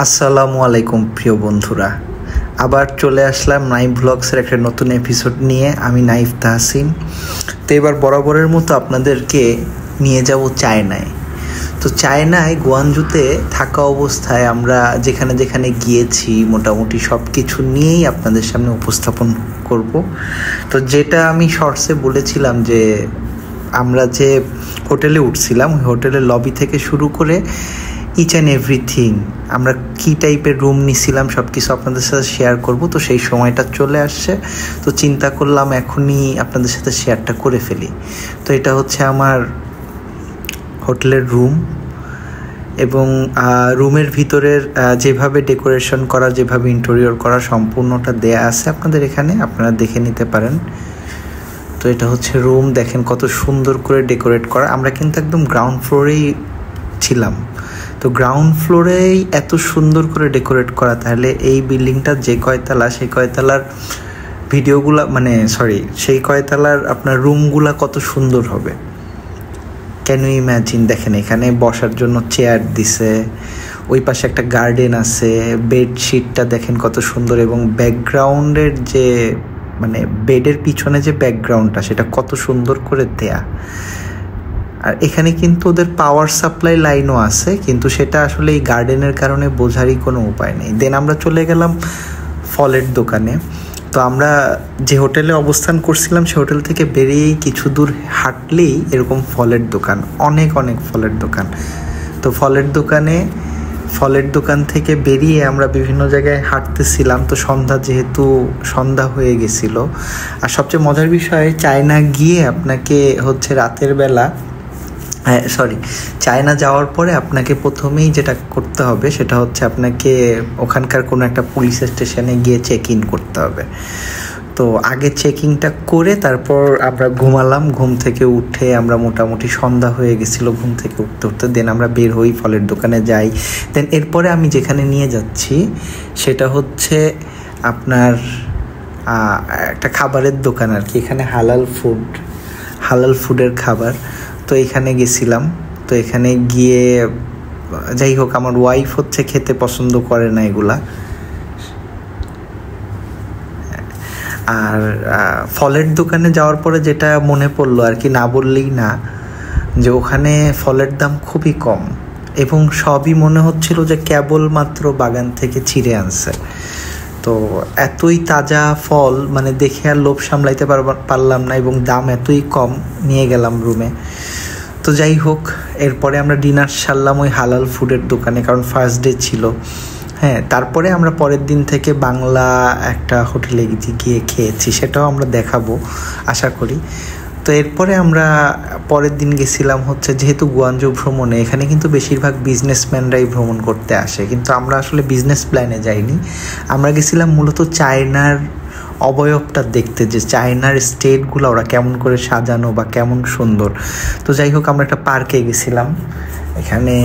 আসসালামু আলাইকুম প্রিয় বন্ধুরা, আবার চলে আসলাম নাইফ ব্লগসের একটা নতুন এপিসোড নিয়ে। আমি নাইফ তাহসিন। তো এবার বরাবরের মতো আপনাদেরকে নিয়ে যাব চায়নায়। তো চায়নায় গুয়াংজুতে থাকা অবস্থায় আমরা যেখানে যেখানে গিয়েছি মোটামুটি সব কিছু নিয়েই আপনাদের সামনে উপস্থাপন করব। তো যেটা আমি শর্টসে বলেছিলাম যে আমরা যে হোটেলে উঠছিলাম ওই হোটেলের লবি থেকে শুরু করে ইচ অ্যান্ড এভরিথিং, আমরা কী টাইপের রুম নিছিলাম সব কিছু আপনাদের সাথে শেয়ার করব। তো সেই সময়টা চলে আসছে, তো চিন্তা করলাম এখনই আপনাদের সাথে শেয়ারটা করে ফেলি। তো এটা হচ্ছে আমার হোটেলের রুম, এবং রুমের ভিতরের যেভাবে ডেকোরেশন করা, যেভাবে ইন্টেরিয়র করা সম্পূর্ণটা দেয়া আছে আপনাদের এখানে, আপনারা দেখে নিতে পারেন। তো এটা হচ্ছে রুম, দেখেন কত সুন্দর করে ডেকোরেট করা। আমরা কিন্তু একদম গ্রাউন্ড ফ্লোরেই ছিলাম। তো গ্রাউন্ড ফ্লোরেই এত সুন্দর করে ডেকোরেট করা, তাহলে এই বিল্ডিংটা যে কয়তলা সেই কয়তলার ভিডিওগুলা সেই কয়তলার আপনার রুমগুলা কত সুন্দর হবে। Can you imagine? দেখেন এখানে বসার জন্য চেয়ার দিছে, ওই পাশে একটা গার্ডেন আছে, বেডশিটটা দেখেন কত সুন্দর, এবং ব্যাকগ্রাউন্ডের যে বেডের পিছনে যে ব্যাকগ্রাউন্ডটা সেটা কত সুন্দর করে দেয়া। আর এখানে কিন্তু ওদের পাওয়ার সাপ্লাই লাইনও আছে, কিন্তু সেটা আসলে এই গার্ডেনের কারণে বোঝারই কোনো উপায় নেই। দেন আমরা চলে গেলাম ফলের দোকানে। তো আমরা যে হোটেলে অবস্থান করছিলাম সে হোটেল থেকে বেরিয়েই কিছু দূর হাঁটলেই এরকম ফলের দোকান, অনেক অনেক ফলের দোকান। তো ফলের দোকান থেকে বেরিয়ে আমরা বিভিন্ন জায়গায় হাঁটতেছিলাম। তো সন্ধ্যা হয়ে গেছিল। আর সবচেয়ে মজার বিষয়, চায়না গিয়ে আপনাকে হচ্ছে রাতের বেলা চায়না যাওয়ার পরে আপনাকে প্রথমেই যেটা করতে হবে সেটা হচ্ছে আপনাকে ওখানকার কোনো একটা পুলিশ স্টেশনে গিয়ে চেক ইন করতে হবে। তো আগে চেকিংটা করে তারপর আমরা ঘুমালাম। ঘুম থেকে উঠে আমরা মোটামুটি সন্ধ্যা হয়ে গেছিলো ঘুম থেকে উঠতে দেন আমরা বের হই, ফলের দোকানে যাই। দেন এরপরে আমি যেখানে নিয়ে যাচ্ছি সেটা হচ্ছে আপনার একটা খাবারের দোকান আর কি। এখানে হালাল ফুডের খাবার। তো এখানে গেছিলাম। তো এখানে গিয়ে যাই হোক, আমার ওয়াইফ হচ্ছে খেতে পছন্দ করে না এগুলা। আর ফলের দোকানে যাওয়ার পরে যেটা মনে পড়লো আর কি, না বললেই না, যে ওখানে ফলের দাম খুবই কম এবং সবই মনে হচ্ছিল যে কেবলমাত্র বাগান থেকে ছিঁড়ে আনছে। তো এতই তাজা ফল, দেখে আর লোভ সামলাইতে পারলাম না, এবং দাম এতই কম, নিয়ে গেলাম রুমে। তো যাই হোক, এরপরে আমরা ডিনার সারলাম ওই হালাল ফুডের দোকানে, কারণ ফার্স্ট ডে ছিল। তারপরে আমরা পরের দিন থেকে বাংলা একটা হোটেলে গিয়ে খেয়েছি, সেটাও আমরা দেখাবো আশা করি। তো এরপরে আমরা পরের দিন গেছিলাম হচ্ছে, যেহেতু গুয়াংজু ভ্রমণে এখানে কিন্তু বেশিরভাগ বিজনেসম্যানরাই ভ্রমণ করতে আসে, কিন্তু আমরা আসলে বিজনেস প্ল্যানে যাইনি। আমরা গেছিলাম মূলত চায়নার অবয়বটা দেখতে, যে চায়নার স্টেটগুলো ওরা কেমন করে সাজানো বা কেমন সুন্দর। তো যাই হোক, আমরা একটা পার্কে গেছিলাম। এখানে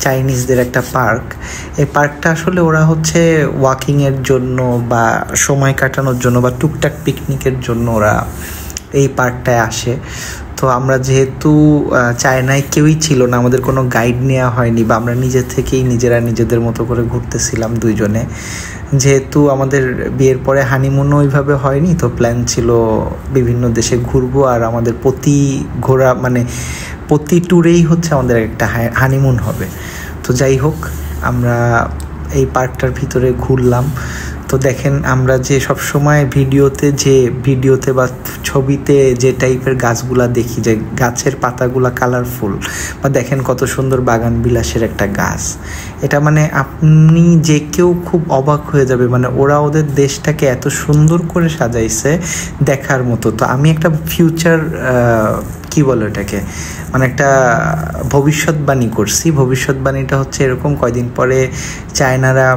চাইনিজদের একটা পার্ক। এই পার্কটা আসলে ওরা হচ্ছে ওয়াকিংয়ের জন্য বা সময় কাটানোর জন্য বা টুকটাক পিকনিকের জন্য ওরা এই পার্কটায় আসে। তো আমরা যেহেতু চায়নায় কেউই ছিল না, আমাদের কোনো গাইড নেওয়া হয়নি, বা আমরা নিজেদের মতো করে ঘুরতেছিলাম দুইজনে। যেহেতু আমাদের বিয়ের পরে হানিমুনও ওইভাবে হয়নি, তো প্ল্যান ছিল বিভিন্ন দেশে ঘুরবো, আর আমাদের প্রতি ট্যুরেই হচ্ছে আমাদের একটা হানিমুন হবে। তো যাই হোক, আমরা এই পার্কটার ভিতরে ঘুরলাম। তো দেখেন, আমরা যে সবসময় ভিডিওতে বা ছবিতে যে টাইপের গাছগুলা দেখি, যে গাছের পাতাগুলা কালারফুল, বা দেখেন কত সুন্দর বাগান বিলাসের একটা গাছ। এটা আপনি যে কেউ খুব অবাক হয়ে যাবে, ওরা ওদের দেশটাকে এত সুন্দর করে সাজাইছে দেখার মতো। তো আমি একটা ফিউচার কি বলে এটাকে, একটা ভবিষ্যৎবাণী করছি। ভবিষ্যৎবাণীটা হচ্ছে এরকম, কয়দিন পরে চায়নারা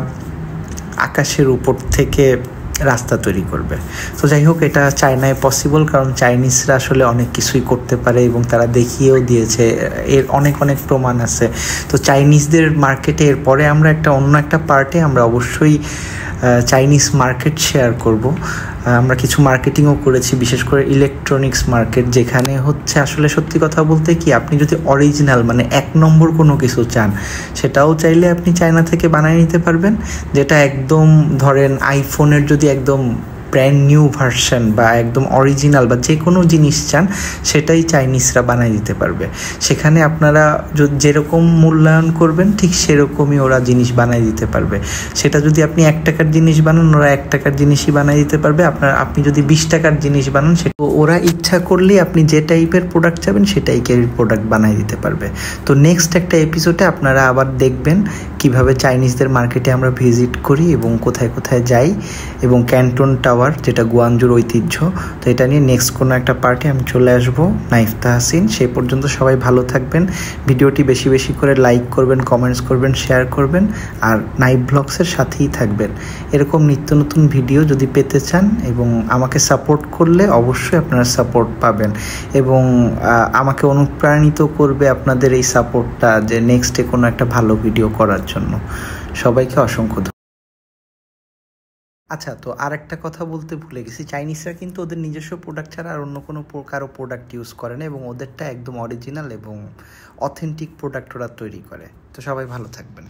আকাশের উপর থেকে রাস্তা তৈরি করবে। তো যাই হোক, এটা চায়নায় পসিবল, কারণ চাইনিজরা আসলে অনেক কিছুই করতে পারে এবং তারা দেখিয়েও দিয়েছে, এর অনেক অনেক প্রমাণ আছে। তো চাইনিজদের মার্কেটে এরপরে আমরা অন্য একটা পার্টে আমরা অবশ্যই চাইনিজ মার্কেট শেয়ার করব। আমরা কিছু মার্কেটিংও করেছি, বিশেষ করে ইলেকট্রনিক্স মার্কেট, যেখানে হচ্ছে আসলে সত্যি কথা বলতে কি, আপনি যদি অরিজিনাল মানে 1 নম্বর কোনো কিছু চান, সেটাও চাইলে আপনি চায়না থেকে বানিয়ে নিতে পারবেন। যেটা একদম ধরেন আইফোনের যদি একদম ব্র্যান্ড নিউ ভার্সন বা একদম অরিজিনাল বা যে কোনো জিনিস চান, সেটাই চাইনিজরা বানিয়ে দিতে পারবে। সেখানে আপনারা যেরকম মূল্যায়ন করবেন ঠিক সেরকমই ওরা জিনিস বানিয়ে দিতে পারবে। সেটা যদি আপনি 1 টাকার জিনিস বানান, ওরা 1 টাকার জিনিসই বানিয়ে দিতে পারবে। আপনি যদি 20 টাকার জিনিস বানান, সেটা ওরা ইচ্ছা করলে আপনি যে টাইপের প্রোডাক্ট চাবেন সে টাইপের প্রোডাক্ট বানিয়ে দিতে পারবে। তো নেক্সট একটা এপিসোডে আপনারা আবার দেখবেন কিভাবে চাইনিজদের মার্কেটে আমরা ভিজিট করি এবং কোথায় কোথায় যাই, এবং ক্যান্টন টাওয়ার যেটা গুয়াংজুর ঐতিহ্য। তো এটা নিয়ে নেক্সট কোনো একটা পার্টে আমি চলে আসবো, নাইফ তাহসিন। সেই পর্যন্ত সবাই ভালো থাকবেন। ভিডিওটি বেশি বেশি করে লাইক করবেন, কমেন্টস করবেন, শেয়ার করবেন, আর নাইফ ব্লগসের সাথেই থাকবেন। এরকম নিত্য নতুন ভিডিও যদি পেতে চান এবং আমাকে সাপোর্ট করলে অবশ্যই আপনারা সাপোর্ট পাবেন, এবং আমাকে অনুপ্রাণিত করবে আপনাদের এই সাপোর্টটা যে নেক্সটে কোনো একটা ভালো ভিডিও করার জন্য। সবাইকে অসংখ্য ধন্যবাদ। আচ্ছা, তো আর একটা কথা বলতে ভুলে গেছি, চাইনিজরা কিন্তু ওদের নিজস্ব প্রোডাক্ট ছাড়া আর অন্য কোনো কারো প্রোডাক্ট ইউজ করে না, এবং ওদেরটা একদম অরিজিনাল এবং অথেন্টিক প্রোডাক্ট ওরা তৈরি করে। তো সবাই ভালো থাকবেন।